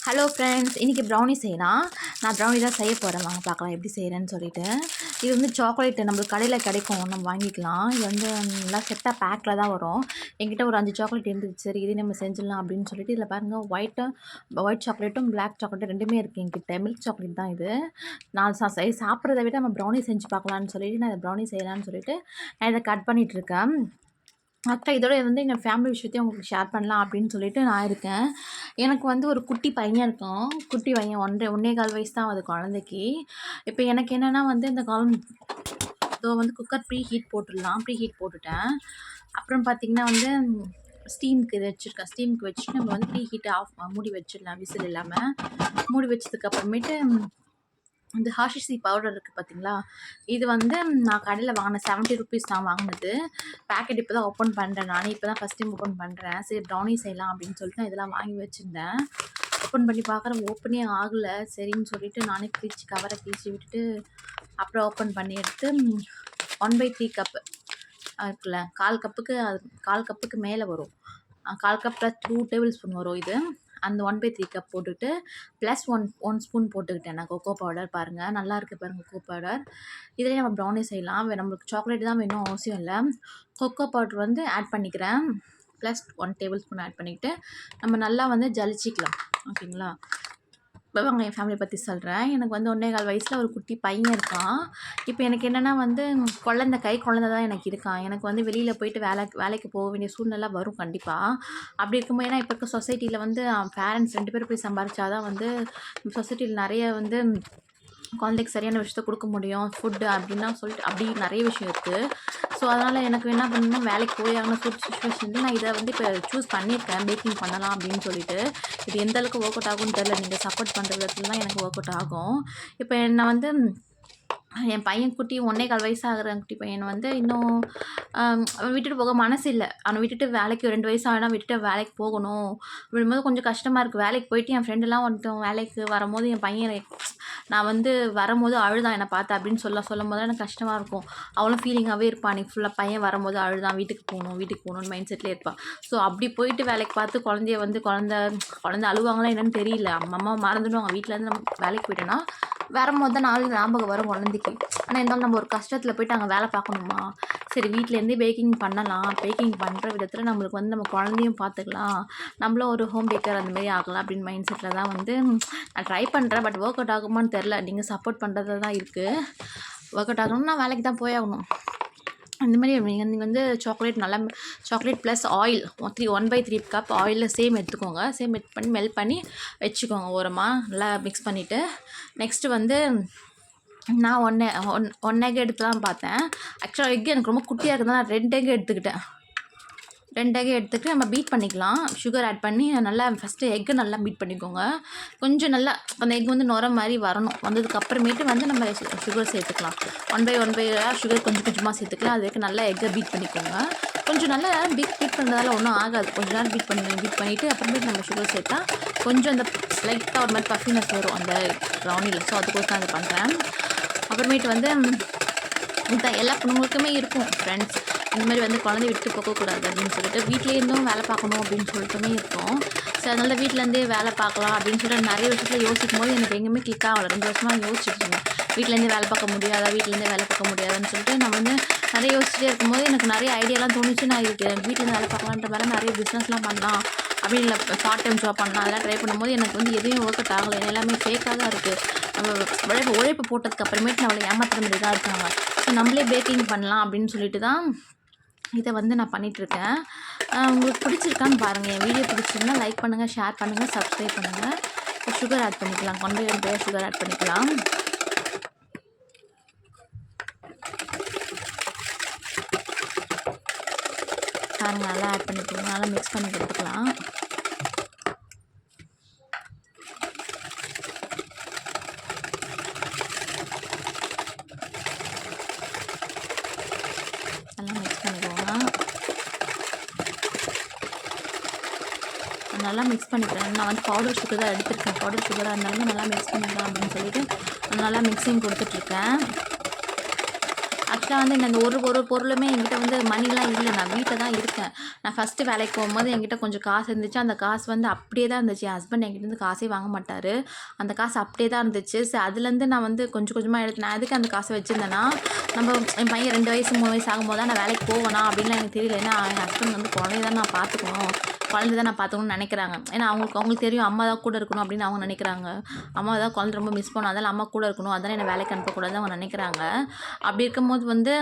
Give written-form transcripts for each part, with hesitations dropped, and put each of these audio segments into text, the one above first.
Hello friends, இன்றைக்கி brownie செய்யலாம். நான் ப்ரௌனி தான் செய்ய போகிறேன். வாங்க பார்க்கலாம் எப்படி செய்கிறேன்னு சொல்லிட்டு. இது வந்து சாக்லேட்டு நம்மளுக்கு கடையில் கிடைக்கும், நம்ம வாங்கிக்கலாம். இது வந்து நல்லா செட்டாக பேக்கில் தான் வரும். என்கிட்ட ஒரு 5 சாக்லேட் இருந்துச்சு. சரி இதே நம்ம செஞ்சிடலாம் அப்படின்னு சொல்லிட்டு இதில் பாருங்கள், ஒயிட் சாக்லேட்டும் பிளாக் சாக்லேட்டும் ரெண்டுமே இருக்குது என்கிட்ட. மில்க் சாக்லேட் தான் இது. நான் சாப்பிட்றத விட நம்ம ப்ரௌனி செஞ்சு பார்க்கலான்னு சொல்லிட்டு நான் இதை ப்ரௌனி செய்யலான்னு சொல்லிட்டு நான் இதை கட் பண்ணிகிட்ருக்கேன். இதோட வந்து எங்கள் ஃபேமிலி விஷயத்தையும் உங்களுக்கு ஷேர் பண்ணலாம் அப்படின்னு சொல்லிட்டு நான் இருக்கேன். எனக்கு வந்து ஒரு குட்டி பையன் இருக்கான். குட்டி பையன் 1.25 வயசு தான் அது குழந்தைக்கு. இப்போ எனக்கு என்னென்னா வந்து இந்த இதோ வந்து குக்கர் ப்ரீ ஹீட் போட்டுட்டேன். அப்புறம் பார்த்திங்கன்னா வந்து ஸ்டீமுக்கு இது வச்சுருக்கேன். ஸ்டீமுக்கு வச்சுட்டு நம்ம வந்து ப்ரீ ஹீட்டை மூடி வச்சிடலாம், விசில் இல்லாமல். மூடி வச்சதுக்கப்புறமேட்டு இந்த ஹாஷிசி பவுடர் இருக்குது பார்த்தீங்களா, இது வந்து நான் கடையில் வாங்கினேன். 70 ருபீஸ் நான் வாங்கினது. பேக்கெட் இப்போ தான் ஓப்பன் பண்ணுறேன். நானே இப்போ தான் ஃபஸ்ட் டைம் ஓப்பன் பண்ணுறேன். சரி ப்ரௌனி செய்யலாம் அப்படின்னு சொல்லிட்டு நான் இதெல்லாம் வாங்கி வச்சுருந்தேன். ஓப்பன் பண்ணி பார்க்குறேன், ஓப்பனே ஆகலை. சரின்னு சொல்லிட்டு நானே கவரை கிழிச்சி விட்டுட்டு அப்புறம் ஓப்பன் பண்ணி எடுத்து 1/3 கப்பு இருக்குல்ல, 1/4 கப்புக்கு மேலே வரும். 1/4 கப்பில் 2 டேபிள் ஸ்பூன் வரும் இது. அந்த 1/3 கப் போட்டுட்டு ப்ளஸ் ஒன் ஸ்பூன் போட்டுக்கிட்டேன் நான் கொக்கோ பவுடர். பாருங்கள் நல்லா இருக்குது பாருங்கள் கொக்கோ பவுடர். இதிலே நம்ம ப்ரௌனி செய்யலாம். நம்மளுக்கு சாக்லேட் தான் வேணும் அவசியம் இல்லை. கொக்கோ பவுடர் வந்து ஆட் பண்ணிக்கிறேன். ப்ளஸ் 1 டேபிள் ஸ்பூன் ஆட் பண்ணிக்கிட்டு நம்ம நல்லா வந்து ஜலிச்சிக்கலாம். ஓகேங்களா. இப்போ என் ஃபேமிலி பற்றி சொல்கிறேன். எனக்கு வந்து 1.25 வயசில் ஒரு குட்டி பையன் இருக்கான். இப்போ எனக்கு என்னென்னா வந்து குழந்தை தான் எனக்கு இருக்கான். எனக்கு வந்து வெளியில் போயிட்டு வேலைக்கு போக வேண்டிய சூழ்நிலை வரும் கண்டிப்பாக. அப்படி இருக்கும்போது ஏன்னா இப்போ இருக்க சொசைட்டியில் வந்து பேரண்ட்ஸ் 2 பேரும் போய் சம்பாரிச்சா தான் வந்து சொசைட்டியில் நிறைய வந்து குழந்தைக்கு சரியான விஷயத்த கொடுக்க முடியும். ஃபுட்டு அப்படின்னா சொல்லிட்டு அப்படி நிறைய விஷயம் இருக்குது. ஸோ அதனால் எனக்கு என்ன பண்ணணும்னா வேலைக்கு போய் ஆகணும் சுச்சுவேஷனில் நான் இதை வந்து இப்போ சூஸ் பண்ணியிருக்கேன், பேக்கிங் பண்ணலாம் அப்படின்னு சொல்லிட்டு. இது எந்த அளவுக்கு ஒர்க் அவுட் ஆகும்னு தெரியல. நீங்கள் சப்போர்ட் பண்ணுற விதத்துல தான் எனக்கு ஒர்க் அவுட் ஆகும். இப்போ என்ன வந்து என் பையன் குட்டி 1.25 வயசு ஆகிற குட்டி பையன் வந்து இன்னும் அவன் விட்டுட்டு போக மனசு இல்லை. அவனை விட்டுட்டு வேலைக்கு 2 வயசு ஆனால் விட்டுட்டு வேலைக்கு போகணும் அப்படிங்கும்போது கொஞ்சம் கஷ்டமாக இருக்குது. வேலைக்கு போயிட்டு என் ஃப்ரெண்டெல்லாம் ஒருத்தன் வேலைக்கு வரும்போது என் பையன் நான் வந்து வரும்போது அழுதான் என்னை பார்த்தா அப்படின்னு சொல்லும் போது எனக்கு கஷ்டமாக இருக்கும். அவளும் ஃபீலிங்காகவே இருப்பான். அன்றைக்கி ஃபுல்லாக பையன் வரும்போது அழுதான், வீட்டுக்கு போகணுன்னு மைண்ட் செட்லேயே இருப்பான். ஸோ அப்படி போயிட்டு வேலைக்கு பார்த்து குழந்தை அழுவாங்களா என்னன்னு தெரியல. அம்மா மறந்துடுவாங்க. வீட்டிலேருந்து நம்ம வேலைக்கு போயிட்டோன்னா வரும்போது தான் நாளைக்கு ஞாபகம் வரும் குழந்தைக்கு. ஆனால் இருந்தாலும் நம்ம ஒரு கஷ்டத்தில் போய்ட்டு அங்கே வேலை பார்க்கணுமா, சரி வீட்டிலேருந்தே பேக்கிங் பண்ணலாம். பேக்கிங் பண்ணுற விதத்தில் நம்மளுக்கு வந்து நம்ம குழந்தையும் பார்த்துக்கலாம், நம்மளும் ஒரு ஹோம் பேக்கர் அந்தமாரி ஆகலாம் அப்படின்னு மைண்ட் செட்டில் தான் வந்து நான் ட்ரை பண்ணுறேன். பட் ஒர்க் அவுட் ஆகுமான்னு தெரில. நீங்கள் சப்போர்ட் பண்ணுறது தான் இருக்குது. ஒர்க் அவுட் ஆகணும்னா வேலைக்கு தான் போய் ஆகணும். அந்தமாதிரி நீங்கள் வந்து சாக்லேட் ப்ளஸ் ஆயில் 1/3 கப் ஆயிலில் சேம் எடுத்துக்கோங்க. சேம் மெல்ட் பண்ணி வச்சுக்கோங்க ஓரமாக. நல்லா மிக்ஸ் பண்ணிவிட்டு நெக்ஸ்ட்டு வந்து நான் ஒன் எக் எடுத்து தான் பார்த்தேன். ஆக்சுவலாக எக் எனக்கு ரொம்ப குட்டியாக இருக்குதுன்னா நான் 2 எக் எடுத்துக்கிட்டேன். 2 எக் எடுத்துக்கிட்டு நம்ம பீட் பண்ணிக்கலாம். சுகர் ஆட் பண்ணி நல்லா ஃபஸ்ட்டு எக்கு நல்லா பீட் பண்ணிக்கோங்க. கொஞ்சம் நல்லா அந்த எக் வந்து நுர மாதிரி வரணும். வந்ததுக்கப்புறமேட்டு வந்து நம்ம சுகர் சேர்த்துக்கலாம். 1/1 சுகர் கொஞ்சம் கொஞ்சமாக சேர்த்துக்கலாம். அது வரைக்கும் நல்லா எக்கை பீட் பண்ணிக்கோங்க. கொஞ்சம் நல்லா பீட் பண்ணுறதால ஒன்றும் ஆகாது. கொஞ்சம் நேரம் பீட் பண்ணிவிட்டு அப்புறமேட்டு நம்ம சுகர் சேர்த்தா கொஞ்சம் அந்த லைட்டாக ஒரு மாதிரி பஃபினஸ் வரும் அந்த ப்ரௌனியில். ஸோ அதுக்கோசம் தான் இது பண்ணுறேன். அப்புறமேட்டு வந்து எல்லா பொண்ணுங்களுக்குமே இருக்கும் ஃப்ரெண்ட்ஸ், இந்த மாதிரி வந்து குழந்தை விட்டு போகக்கூடாது அப்படின்னு சொல்லிட்டு வீட்லேருந்தும் வேலை பார்க்கணும் அப்படின்னு சொல்லிட்டுமே இருக்கும். ஸோ அதனால் வீட்டிலேருந்தே வேலை பார்க்கலாம் அப்படின்னு சொல்லிட்டு நிறைய விஷயத்தில் யோசிக்கும் போது எனக்கு எங்கேயுமே கிளிக் ஆகலை. 2 வருஷமாக யோசிச்சுட்டு இருந்தேன். வீட்டிலேருந்தே வேலை பார்க்க முடியாதான்னு சொல்லிட்டு நான் வந்து நிறைய யோசிச்சுட்டே இருக்கும்போது எனக்கு நிறைய ஐடியாலாம் தோணுச்சு. நான் வீட்டிலேருந்து வேலை பார்க்கலான்ற மாதிரி நிறைய பிஸ்னஸ்லாம் பண்ணலாம் அப்படின்னு இல்லை, பார்ட் டைம் ஜாப் பண்ணலாம். அதெல்லாம் ட்ரை பண்ணும்போது எனக்கு வந்து எதுவும் ஒர்க் அவுட் ஆகலை. எல்லாமே ஃபேக்காக தான் இருக்குது. நம்ம உழைப்பு போட்டதுக்கு அப்புறமேட்டு நம்மளை ஏமாத்துற மாதிரி தான் இருக்காங்க. ஸோ நம்மளே பேக்கிங் பண்ணலாம் அப்படின்னு சொல்லிட்டு தான் இதை வந்து நான் பண்ணிகிட்ருக்கேன். உங்களுக்கு பிடிச்சிருக்கான்னு பாருங்கள். என் வீடியோ பிடிச்சிருந்தா லைக் பண்ணுங்கள், ஷேர் பண்ணுங்கள், சப்ஸ்கிரைப் பண்ணுங்கள். சுகர் ஆட் பண்ணிக்கலாம். 1/2 சுகர் ஆட் பண்ணிக்கலாம். பாருங்கள் நல்லா ஆட் பண்ணிக்கலாம். நல்லா மிக்ஸ் பண்ணி கொடுத்துக்கலாம். நல்லா மிக்ஸ் பண்ணிக்கோங்க. நல்லா மிக்ஸ் பண்ணிக்கிறேன். நான் வந்து பவுடர் சுகர் தான் எடுத்துருக்கேன். பவுடர் சுகராக இருந்தாலும் நல்லா மிக்ஸ் பண்ணிக்கலாம் அப்படின்னு சொல்லிட்டு நல்லா மிக்ஸிங் கொடுத்துட்ருக்கேன். ஆக்சுவலாக வந்து நான் இந்த ஒரு ஒரு பொருளுமே என்கிட்ட வந்து மணிலாம் இல்லை, நான் வீட்டில் தான் இருக்கேன். நான் ஃபஸ்ட்டு வேலைக்கு போகும்போது என்கிட்ட கொஞ்சம் காசு இருந்துச்சு. அந்த காசு வந்து அப்படியே தான் இருந்துச்சு. என் ஹஸ்பண்ட் என்கிட்டேருந்து காசே வாங்க மாட்டார். அந்த காசு அப்படியே தான் இருந்துச்சு. சரி, அதுலேருந்து நான் வந்து கொஞ்சம் கொஞ்சமாக எடுத்து நான் எதுக்கு அந்த காசை வச்சுருந்தேன்னா, நம்ம என் பையன் 2 வயசு 3 வயசு ஆகும்போது தான் நான் வேலைக்கு போவேனா அப்படின்லாம் எனக்கு தெரியல. ஏன்னா என் ஹஸ்பண்ட் வந்து குழந்தைய தான் நான் பார்த்துக்கணும், குழந்தை தான் நான் பார்த்துக்கணும்னு நினைக்கிறாங்க. ஏன்னா அவங்களுக்கு தெரியும் அம்மா தான் கூட இருக்கணும் அப்படின்னு அவங்க நினைக்கிறாங்க. அம்மா தான் குழந்தை ரொம்ப மிஸ் பண்ணும், அதனால் அம்மா கூட இருக்கணும், அதனால் என்னை வேலைக்கு அனுப்பக்கூடாதுன்னு அவங்க நினைக்கிறாங்க. அப்படி இருக்கும்போது வந்து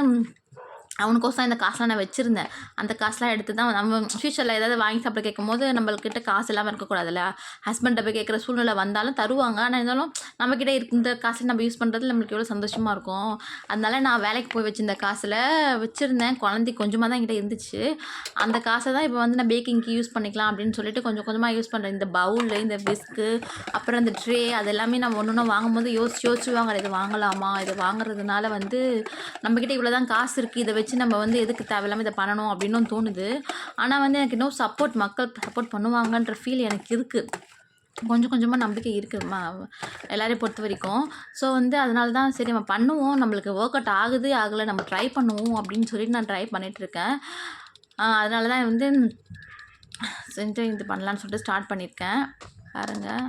அவனுக்கோசம் இந்த காசுலாம் நான் வச்சுருந்தேன். அந்த காசுலாம் எடுத்து தான் நம்ம ஃப்யூச்சரில் ஏதாவது வாங்கி சாப்பிட கேட்கும்போது நம்மள்கிட்ட காசு இல்லாமல் இருக்கக்கூடாதுல்ல. ஹஸ்பண்ட்டை போய் கேட்குற சூழ்நிலை வந்தாலும் தருவாங்க. ஆனால் இருந்தாலும் நம்மக்கிட்ட இந்த காசை நம்ம யூஸ் பண்ணுறது நம்மளுக்கு எவ்வளோ சந்தோஷமாக இருக்கும். அதனால நான் வேலைக்கு போய் வச்சிருந்த காசில் வச்சுருந்தேன். குழந்தைக்கு கொஞ்சமாக தான் என்கிட்ட இருந்துச்சு. அந்த காசை தான் இப்போ வந்து நான் பேக்கிங்க்கு யூஸ் பண்ணிக்கலாம் அப்படின்னு சொல்லிட்டு கொஞ்சம் கொஞ்சமாக யூஸ் பண்ணுறேன். இந்த பவுலு, இந்த விஸ்க்கு, அப்புறம் இந்த ட்ரே, அது எல்லாமே நம்ம ஒன்று ஒன்றா வாங்கும்போது யோசிச்சு வாங்குறேன். இது வாங்கலாமா, இது வாங்குறதுனால வந்து நம்மக்கிட்ட இவ்வளோ தான் காசு இருக்குது, இதை வச்சு நம்ம வந்து எதுக்கு தேவையில்லாமல் இதை பண்ணணும் அப்படின்னும் தோணுது. ஆனால் வந்து எனக்கு இன்னும் மக்கள் சப்போர்ட் பண்ணுவாங்கன்ற ஃபீல் எனக்கு இருக்குது. கொஞ்சம் கொஞ்சமாக நம்பிக்கை இருக்குது எல்லோரையும் பொறுத்த வரைக்கும். ஸோ வந்து அதனால தான் சரி நம்ம பண்ணுவோம், நம்மளுக்கு ஒர்க் அவுட் ஆகுது ஆகலை, நம்ம ட்ரை பண்ணுவோம் அப்படின்னு சொல்லிட்டு நான் ட்ரை பண்ணிகிட்ருக்கேன். அதனால தான் வந்து செஞ்சு இது பண்ணலான்னு சொல்லிட்டு ஸ்டார்ட் பண்ணியிருக்கேன். பாருங்கள்,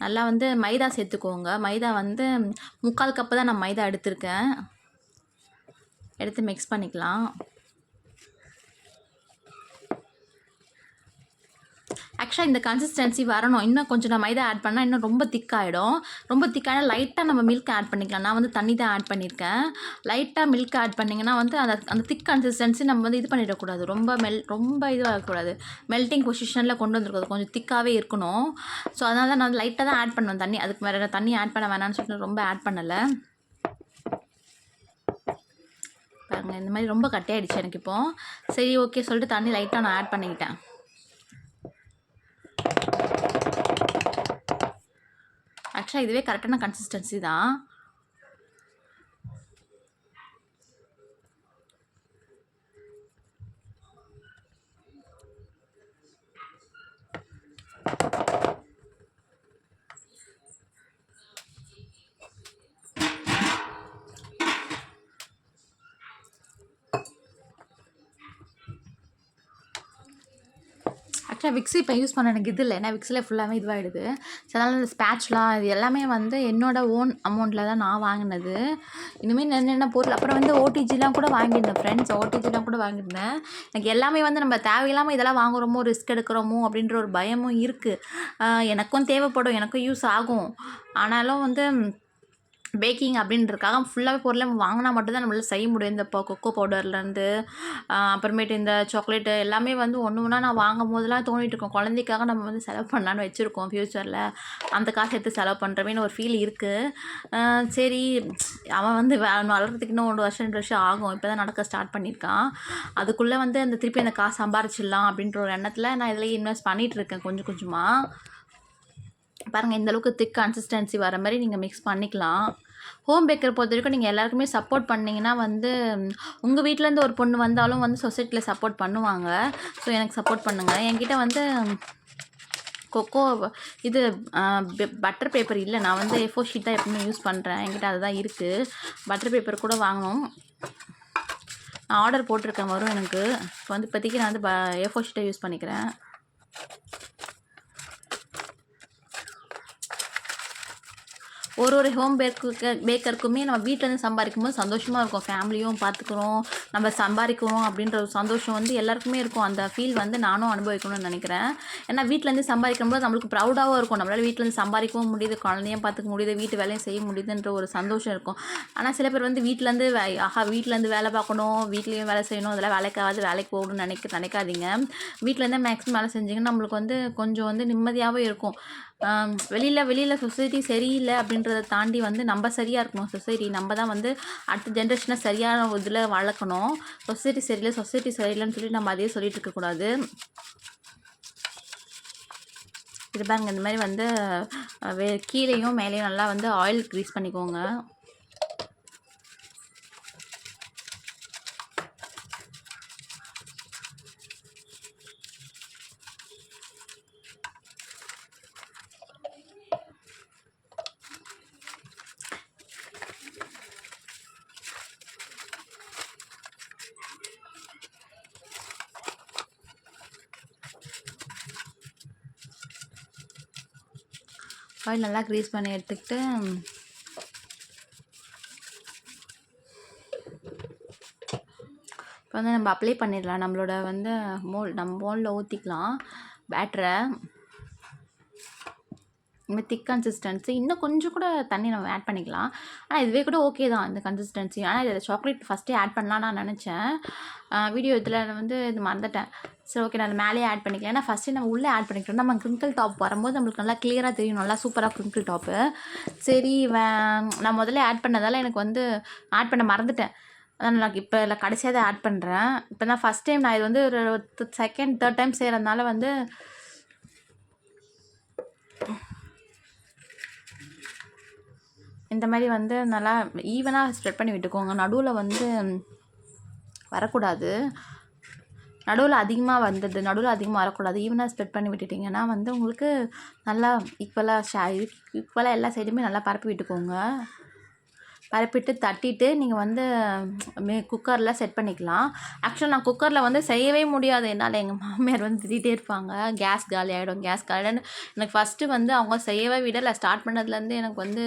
நல்லா வந்து மைதா சேர்த்துக்கோங்க. மைதா வந்து 3/4 கப்பு தான் நான் மைதா எடுத்திருக்கேன். எடுத்து மிக்ஸ் பண்ணிக்கலாம். ஆக்சுவலாக இந்த கன்சிஸ்டன்சி வரணும். இன்னும் கொஞ்சம் நான் மைதா ஆட் பண்ணால் இன்னும் ரொம்ப திக்காகிடும். ரொம்ப திக்கான லைட்டாக நம்ம மில்க் ஆட் பண்ணிக்கலாம். நான் வந்து தண்ணி தான் ஆட் பண்ணியிருக்கேன். லைட்டாக மில்க் ஆட் பண்ணிங்கன்னா வந்து அந்த திக் கன்சிஸ்டன்சி நம்ம வந்து இது பண்ணிடக்கூடாது. ரொம்ப இதுவாகக்கூடாது. மெல்ட்டிங் பொசிஷனில் கொண்டு வந்துருக்கூடாது. கொஞ்சம் திக்காகவே இருக்கணும். ஸோ அதனால தான் நான் லைட்டாக தான் ஆட் பண்ணுவேன் தண்ணி. அதுக்கு வேறு தண்ணி ஆட் பண்ண வேணாம்னு சொல்லிட்டு ரொம்ப ஆட் பண்ணலை. பாருங்கள், இந்த மாதிரி ரொம்ப கட்டியாயிடுச்சு எனக்கு இப்போது. சரி, ஓகே சொல்லிட்டு தண்ணி லைட்டாக நான் ஆட் பண்ணிக்கிட்டேன். ஆக்சுவலாக இதுவே கரெக்டான கன்சிஸ்டன்சி தான். ஆக்சுவலாக விக்ஸ் இப்போ யூஸ் பண்ண எனக்கு இது இல்லை. ஏன்னா விக்ஸில் ஃபுல்லாகவே இதுவாகிடுது. ஸோ அதனால் இந்த ஸ்பேட்ச்லாம் இது எல்லாமே வந்து என்னோடய ஓன் அமௌண்ட்டில் தான் நான் வாங்கினது. இனிமேல் என்னென்ன பொருள் அப்புறம் வந்து ஓடிஜிலாம் கூட வாங்கியிருந்தேன் ஃப்ரெண்ட்ஸ். ஓடிஜிலாம் கூட வாங்கியிருந்தேன். எனக்கு எல்லாமே வந்து நம்ம தேவையில்லாமல் இதெல்லாம் வாங்குகிறோமோ, ரிஸ்க் எடுக்கிறோமோ அப்படின்ற ஒரு பயமும் இருக்குது. எனக்கும் தேவைப்படும், எனக்கும் யூஸ் ஆகும். ஆனாலும் வந்து பேக்கிங் அப்படின்றதுக்காக ஃபுல்லாகவே பொருளை வாங்கினா மட்டும்தான் நம்மளால் செய்ய முடியும். இந்த கொக்கோ பவுடர்லேருந்து அப்புறமேட்டு இந்த சாக்லேட்டு எல்லாமே வந்து ஒன்று ஒன்றா நான் வாங்கும் போதெல்லாம் தோணிட்டு இருக்கோம், குழந்தைக்காக நம்ம வந்து செலவு பண்ணலான்னு வச்சுருக்கோம். ஃப்யூச்சரில் அந்த காசு எடுத்து செலவு பண்ணுறமேன்னு ஒரு ஃபீல் இருக்குது. சரி, அவன் வந்து வளர்கிறதுக்கு இன்னும் 1 வருஷம் 2 வருஷம் ஆகும். இப்போ தான் நடக்க ஸ்டார்ட் பண்ணியிருக்கான். அதுக்குள்ளே வந்து அந்த திருப்பி அந்த காசு சம்பாரிச்சிடலாம் அப்படின்ற ஒரு எண்ணத்தில் நான் இதில் இன்வெஸ்ட் பண்ணிகிட்ருக்கேன் கொஞ்சம் கொஞ்சமாக. பாருங்கள், இந்தளவுக்கு திக் கன்சிஸ்டன்சி வர மாதிரி நீங்கள் மிக்ஸ் பண்ணிக்கலாம். ஹோம் பேக்கர் பொறுத்த வரைக்கும் நீங்கள் எல்லாருக்குமே சப்போர்ட் பண்ணிங்கன்னா வந்து உங்கள் வீட்டிலேருந்து ஒரு பொண்ணு வந்தாலும் வந்து சொசைட்டியில் சப்போர்ட் பண்ணுவாங்க. ஸோ எனக்கு சப்போர்ட் பண்ணுங்கள். என்கிட்ட வந்து கொக்கோ இது பட்டர் பேப்பர் இல்லை. நான் வந்து A4 ஷீட் தான் எப்பவுமே யூஸ் பண்ணுறேன். என்கிட்ட அதுதான் இருக்குது. பட்டர் பேப்பர் கூட வாங்கணும். நான் ஆர்டர் போட்டிருக்கேன், வரும் எனக்கு. இப்போ வந்து இப்போதைக்கு நான் வந்து A4 ஷீட்டை யூஸ் பண்ணிக்கிறேன். ஒரு ஹோம் பேக்கருக்குமே நம்ம வீட்டிலேருந்து சம்பாதிக்கும் போது சந்தோஷமாக இருக்கும். ஃபேமிலியும் பார்த்துக்குறோம், நம்ம சம்பாதிக்கிறோம் அப்படின்ற ஒரு சந்தோஷம் வந்து எல்லாருக்குமே இருக்கும். அந்த ஃபீல் வந்து நானும் அனுபவிக்கணும்னு நினைக்கிறேன். ஏன்னா வீட்டிலேருந்து சம்பாதிக்கும்போது நம்மளுக்கு ப்ரௌடாகவும் இருக்கும். நம்மளால் வீட்டிலேருந்து சம்பாதிக்கவும் முடியுது, குழந்தையும் பார்த்துக்க முடியுது, வீட்டு வேலையும் செய்ய முடியுதுன்ற ஒரு சந்தோஷம் இருக்கும். ஆனால் சில பேர் வந்து வீட்டிலேருந்து வீட்டிலேருந்து வேலை பார்க்கணும், வீட்லேயும் வேலை செய்யணும், அதெல்லாம் வேலைக்காவது வேலைக்கு போகணும்னு நினைக்காதீங்க. வீட்டிலேருந்தே மேக்ஸிமம் வேலை செஞ்சிங்கன்னா நம்மளுக்கு வந்து கொஞ்சம் வந்து நிம்மதியாகவே இருக்கும். வெளியில் சொசைட்டி சரியில்லை அப்படின்றத தாண்டி வந்து நம்ம சரியாக இருக்கணும். சொசைட்டி நம்ம தான் வந்து அடுத்த ஜென்ரேஷனை சரியான இதில் வளர்க்கணும். சொசைட்டி சரியில்லைன்னு சொல்லி நம்ம அதையே சொல்லிட்டு இருக்கக்கூடாது. இது பாருங்க, இந்த மாதிரி வந்து கீழேயும் மேலேயும் நல்லா வந்து ஆயில் க்ரீஸ் பண்ணிக்கோங்க. ஆயில் நல்லா க்ரீஸ் பண்ணி எடுத்துக்கிட்டு இப்போ வந்து நம்ம அப்ளை பண்ணிடலாம். நம்மளோட வந்து நம்ம மோல்டில் ஊற்றிக்கலாம் பேட்டரை. இனிமேல் திக் கன்சிஸ்டன்சி இன்னும் கொஞ்சம் கூட தண்ணி நம்ம ஆட் பண்ணிக்கலாம். ஆனால் இதுவே கூட ஓகே தான் இந்த கன்சிஸ்டன்சி. ஆனால் இதில் சாக்லேட் ஃபஸ்ட்டே ஆட் பண்ணலான்னு நான் நினச்சேன். வீடியோ இதில் வந்து இது மறந்துட்டேன். சரி ஓகே, நான் மேலேயே ஆட் பண்ணிக்கலாம். ஏன்னா ஃபஸ்ட்டு நம்ம உள்ளே ஆட் பண்ணிக்கிறோம். நம்ம கிரிங்கிள் டாப் வரும்போது நம்மளுக்கு நல்லா கிளியராக தெரியும், நல்லா சூப்பராக கிரிங்கிள் டாப்பு. சரி நான் முதல்ல ஆட் பண்ணதால் எனக்கு வந்து ஆட் பண்ண மறந்துட்டேன். அதான் நான் இப்போ இல்லை கடைசியாக தான் ஆட் பண்ணுறேன். இப்போ தான் ஃபஸ்ட் டைம் நான் இது வந்து ஒரு செகண்ட் தேர்ட் டைம் செய்கிறதுனால வந்து இந்த மாதிரி வந்து நல்லா ஈவனாக ஸ்ப்ரெட் பண்ணி விட்டுக்கோங்க. நடுவில் வந்து வரக்கூடாது, நடுவில் அதிகமாக வந்தது நடுவில் அதிகமாக வரக்கூடாது. ஈவனாக ஸ்ப்ரெட் பண்ணி விட்டுட்டிங்கன்னா வந்து உங்களுக்கு நல்லா ஈக்குவலாக எல்லா சைடுமே நல்லா பரப்பி விட்டுக்கோங்க. பரப்பிட்டு தட்டிட்டு நீங்கள் வந்து குக்கரில் செட் பண்ணிக்கலாம். ஆக்சுவலாக நான் குக்கரில் வந்து செய்யவே முடியாது என்னால். எங்கள் மாமியார் வந்து திட்டிகிட்டே இருப்பாங்க, கேஸ் காலி ஆகிடும் கேஸ் காலின்னு. எனக்கு ஃபஸ்ட்டு வந்து அவங்க செய்யவே விடலை. ஸ்டார்ட் பண்ணதுலேருந்து எனக்கு வந்து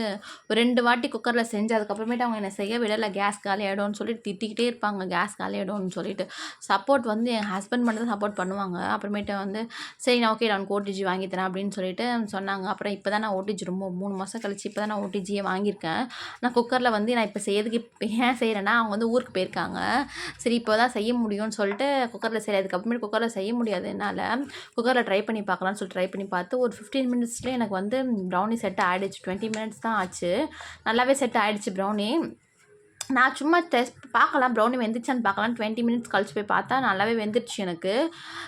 ஒரு 2 வாட்டி குக்கரில் செஞ்சு அதுக்கப்புறமேட்டு அவங்க என்னை செய்ய விடலை. கேஸ் காலி ஆகிடும்னு சொல்லிட்டு திட்டிக்கிட்டே இருப்பாங்க, கேஸ் காலி ஆகிடும்னு சொல்லிட்டு. சப்போர்ட் வந்து என் ஹஸ்பண்ட் மட்டும் தான் சப்போர்ட் பண்ணுவாங்க. அப்புறமேட்டு வந்து சரி நான் ஓகே நான் ஓடிஜி வாங்கி தரேன் அப்படின்னு சொல்லிட்டு சொன்னாங்க. அப்புறம் இப்போ தான் நான் ஓடிஜி ரொம்ப 3 மாதம் கழிச்சு இப்போ தான் நான் ஓடிஜியே வாங்கியிருக்கேன். நான் குக்கரில் வந்து நான் இப்போ செய்யறதுக்கு ஏன் செய்கிறேன்னா அவங்க வந்து ஊருக்கு போயிருக்காங்க. சரி இப்போ தான் செய்ய முடியும்னு சொல்லிட்டு குக்கரில் செய்கிறேன். அதுக்கப்புறமேட்டு குக்கரில் செய்ய முடியாது என்னால். குக்கரில் ட்ரை பண்ணி பார்க்கலான்னு சொல்லிட்டு ட்ரை பண்ணி பார்த்து ஒரு 15 மினிட்ஸ்லேயே எனக்கு வந்து ப்ரௌனி செட் ஆகிடுச்சு. 20 மினிட்ஸ் தான் ஆச்சு, நல்லாவே செட் ஆகிடுச்சு ப்ரௌனி. நான் சும்மா டெஸ்ட் பார்க்கலாம் ப்ரௌனி வெந்துச்சான்னு பார்க்கலாம். 20 மினிட்ஸ் கழிச்சு போய் பார்த்தா நல்லாவே வெந்துடுச்சு எனக்கு.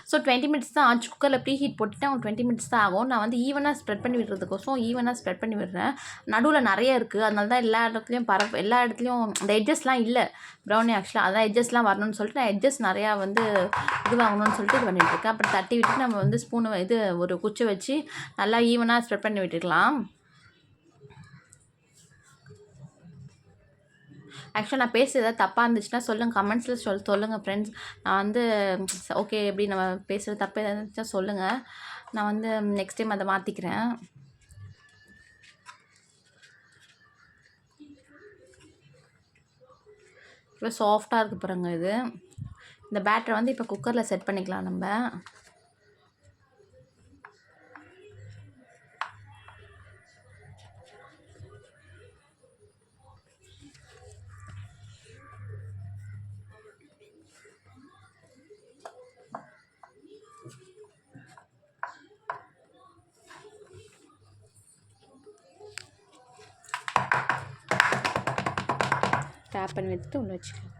ஸோ 20 மினிட்ஸ் தான் ஆச்சு. குக்கரில் ப்ரீ ஹீட் போட்டுட்டு அவங்க 20 மினிட்ஸ் தான் ஆகும். நான் வந்து ஈவனாக ஸ்ப்ரெட் பண்ணி விடுறதுக்கோசம் ஈவனாக ஸ்ப்ரெட் பண்ணி விடுறேன். நடுவில் நிறைய இருக்குது, அதனால தான் எல்லா இடத்துலையும் எல்லா இடத்துலையும் அந்த எட்ஜஸ்லாம் இல்லை ப்ரௌனி. ஆக்சுவலாக அதான் எட்ஜஸ்லாம் வரணும்னு சொல்லிட்டு நான் எட்ஜஸ் நிறையா வந்து இது வாங்கணும்னு சொல்லிட்டு இது பண்ணிகிட்ருக்கேன். அப்புறம் தட்டி விட்டுட்டு நம்ம வந்து ஸ்பூனு ஒரு குச்சை வச்சு நல்லா ஈவனாக ஸ்ப்ரெட் பண்ணி விட்டுக்கலாம். ஆக்சுவலாக நான் பேசுகிறது ஏதாவது தப்பாக இருந்துச்சுன்னா சொல்லுங்கள், கமெண்ட்ஸில் சொல்லுங்கள் ஃப்ரெண்ட்ஸ். நான் வந்து ஓகே எப்படி நம்ம பேசுகிறது தப்பு ஏதாவது இருந்துச்சுன்னா சொல்லுங்கள். நான் வந்து நெக்ஸ்ட் டைம் அதை மாற்றிக்கிறேன். இப்போ சாஃப்டாக இருக்குது பாருங்க இது. இந்த பேட்டரை வந்து இப்போ குக்கரில் செட் பண்ணிக்கலாம் நம்ம. டேப் பண்ணி வச்சுட்டு உள்ள வச்சுக்கலாம்.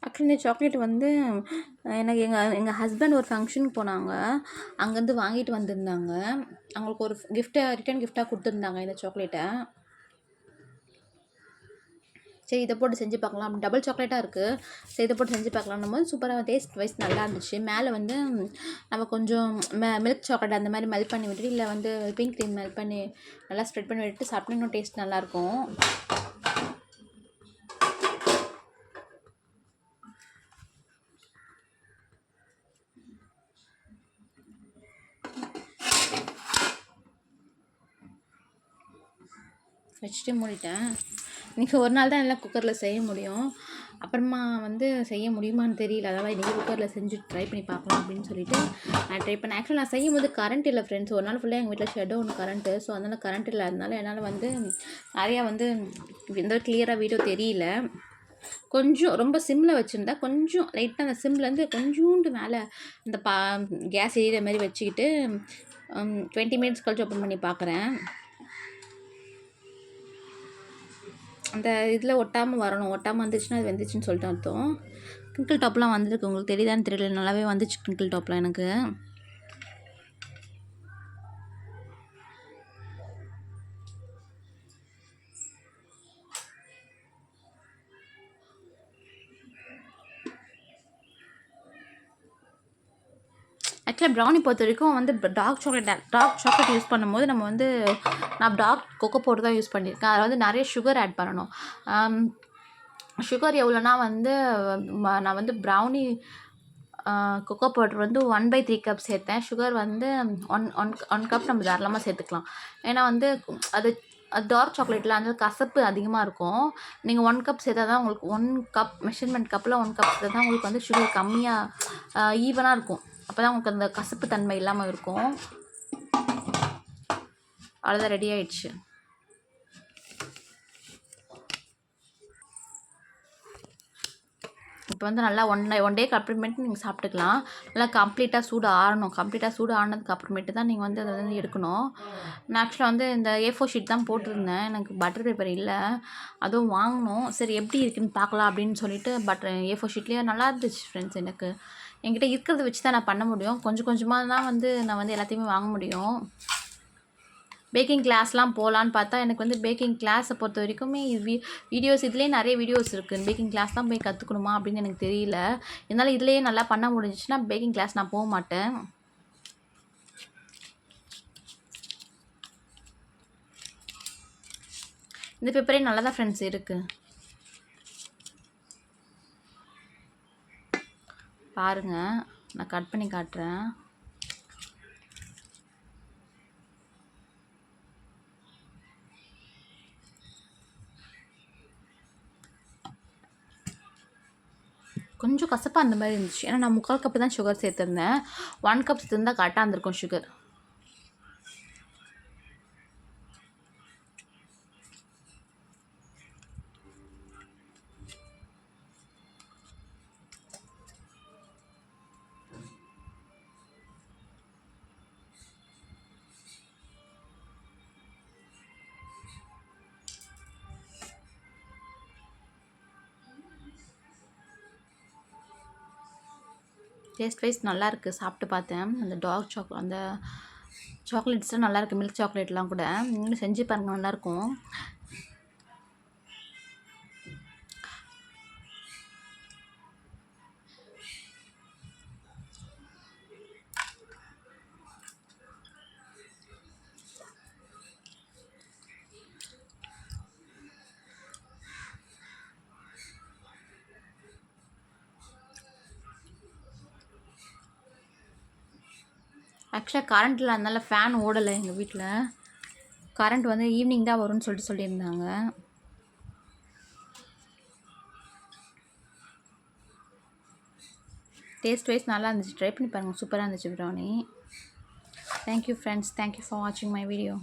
ஆக்சுவலி இந்த சாக்லேட் வந்து எனக்கு எங்கள் ஹஸ்பண்ட் ஒரு ஃபங்க்ஷனுக்கு போனாங்க, அங்கேருந்து வாங்கிட்டு வந்திருந்தாங்க. அவங்களுக்கு ஒரு ரிட்டன் கிஃப்டாக கொடுத்துருந்தாங்க இந்த சாக்லேட்டை. சரி இதை போட்டு செஞ்சு பார்க்கலாம். டபுள் சாக்லேட்டாக இருக்குது. சரி இதை போட்டு செஞ்சு பார்க்கலான்னும் போது சூப்பராக டேஸ்ட் வைஸ் நல்லா இருந்துச்சு. மேலே வந்து நம்ம கொஞ்சம் மில்க் சாக்லேட் அந்த மாதிரி மெல்ட் பண்ணி விட்டுட்டு இல்லை வந்து விப்பிங் க்ரீம் மெல்ட் பண்ணி நல்லா ஸ்ப்ரெட் பண்ணி விட்டுட்டு சாப்பிட்டு இன்னும் டேஸ்ட் நல்லாயிருக்கும். வச்சுட்டு மூடிட்டேன். இன்றைக்கி ஒரு நாள் தான் எல்லாம் குக்கரில் செய்ய முடியும், அப்புறமா வந்து செய்ய முடியுமான்னு தெரியல. அதாவது இன்றைக்கி குக்கரில் செஞ்சு ட்ரை பண்ணி பார்க்கலாம் அப்படின்னு சொல்லிட்டு நான் ட்ரை பண்ணேன். ஆக்சுவலாக நான் செய்யும் போது கரண்ட் இல்லை ஃப்ரெண்ட்ஸ். ஒரு நாள் ஃபுல்லாக எங்கள் வீட்டில் ஷெட்டோ ஒன்று கரண்ட்டு. ஸோ அதனால் கரண்ட் இல்லாதனால என்னால் வந்து நிறையா வந்து எந்த கிளியராக வீடியோ தெரியல. கொஞ்சம் ரொம்ப சிம்மில் வச்சுருந்தா கொஞ்சம் லைட்டாக அந்த சிம்லேருந்து கொஞ்சோண்டு மேலே அந்த கேஸ் எரியிற மாதிரி வச்சுக்கிட்டு 20 மினிட்ஸ் கழிச்சு ஓப்பன் பண்ணி பார்க்குறேன். அந்த இதில் ஒட்டாமல் வரணும். ஒட்டாமல் வந்துச்சுன்னா அது வெந்துச்சுன்னு சொல்லிட்டு அர்த்தம். கிரிங்கிள் டாப்லாம் வந்திருக்கு, உங்களுக்கு தெரியுதான்னு தெரியல, நல்லாவே வந்துச்சு கிரிங்கிள் டாப்லாம் எனக்கு. ஆக்சுவலாக ப்ரௌனி பொறுத்த வரைக்கும் வந்து டார்க் சாக்லேட் யூஸ் பண்ணும்போது நம்ம வந்து நான் டார்க் கொக்கோ பவுடர் தான் யூஸ் பண்ணியிருக்கேன். அதில் வந்து நிறைய சுகர் ஆட் பண்ணணும். சுகர் எவ்வளோனா வந்து நான் வந்து ப்ரௌனி கொக்கோ பவுடர் வந்து 1/3 கப் சேர்த்தேன். சுகர் வந்து ஒன் ஒன் ஒன் கப் நம்ம தாராளமாக சேர்த்துக்கலாம். ஏன்னா வந்து அது டார்க் சாக்லேட்டில் வந்து கசப்பு அதிகமாக இருக்கும். நீங்கள் 1 கப் சேர்த்தா தான் உங்களுக்கு 1 கப் மெஷர்மெண்ட் கப்பில் 1 கப் சேர்த்தா தான் உங்களுக்கு வந்து சுகர் கம்மியாக ஈவனாக இருக்கும். அப்போ தான் உங்களுக்கு அந்த கசப்பு தன்மை இல்லாமல் இருக்கும். அவ்வளோதான், ரெடி ஆயிடுச்சு. இப்போ வந்து நல்லா ஒன் டேக்கு அப்புறமேட்டு நீங்கள் சாப்பிட்டுக்கலாம். நல்லா கம்ப்ளீட்டாக சூடு ஆறணும். கம்ப்ளீட்டாக சூடு ஆறினதுக்கு அப்புறமேட்டு தான் நீங்கள் வந்து அதை வந்து எடுக்கணும். நான் ஆக்சுவலாக வந்து இந்த A4 ஷீட் தான் போட்டிருந்தேன். எனக்கு பட்டர் பேப்பர் இல்லை, அதுவும் வாங்கணும். சரி எப்படி இருக்குன்னு பார்க்கலாம் அப்படின்னு சொல்லிட்டு A4 ஷீட்லேயே நல்லா இருந்துச்சு ஃப்ரெண்ட்ஸ். என்கிட்ட இருக்கிறத வச்சு தான் நான் பண்ண முடியும். கொஞ்சம் கொஞ்சமாக தான் வந்து நான் வந்து எல்லாத்தையுமே வாங்க முடியும். பேக்கிங் கிளாஸ்லாம் போகலான்னு பார்த்தா எனக்கு வந்து பேக்கிங் கிளாஸை பொறுத்த வரைக்குமே வீடியோஸ் இதுலேயே நிறைய வீடியோஸ் இருக்குது. பேக்கிங் கிளாஸ் தான் போய் கற்றுக்கணுமா அப்படின்னு எனக்கு தெரியல. இருந்தாலும் இதுலேயே நல்லா பண்ண முடிஞ்சிச்சுன்னா பேக்கிங் கிளாஸ் நான் போக மாட்டேன். இந்த பேப்பரே நல்லா தான் ஃப்ரெண்ட்ஸ் இருக்குது. பாருங்கள், நான் கட் பண்ணி காட்டுறேன். கொஞ்சம் கசப்பாக அந்த மாதிரி இருந்துச்சு. ஏன்னா நான் 3/4 கப்பு தான் சுகர் சேர்த்துருந்தேன். 1 கப் சேர்த்துருந்தா கரெக்டாக இருந்திருக்கும் சுகர். டேஸ்ட் வைஸ் நல்லாயிருக்கு. சாப்பிட்டு பார்த்தேன். அந்த அந்த சாக்லேட்ஸ்லாம் நல்லாயிருக்கு. மில்க் சாக்லேட்லாம் கூட நீங்களும் செஞ்சு பாருங்கள், நல்லாயிருக்கும். ஆக்சுவலாக கரண்ட் இல்லை, அதனால ஃபேன் ஓடலை எங்கள் வீட்டில். கரண்ட் வந்து ஈவினிங் தான் வரும்னு சொல்லியிருந்தாங்க. டேஸ்ட் வைஸ் நல்லா இருந்துச்சு. ட்ரை பண்ணி பாருங்கள், சூப்பராக இருந்துச்சு brownie. Thank you friends, thank you for வாட்சிங் மை வீடியோ.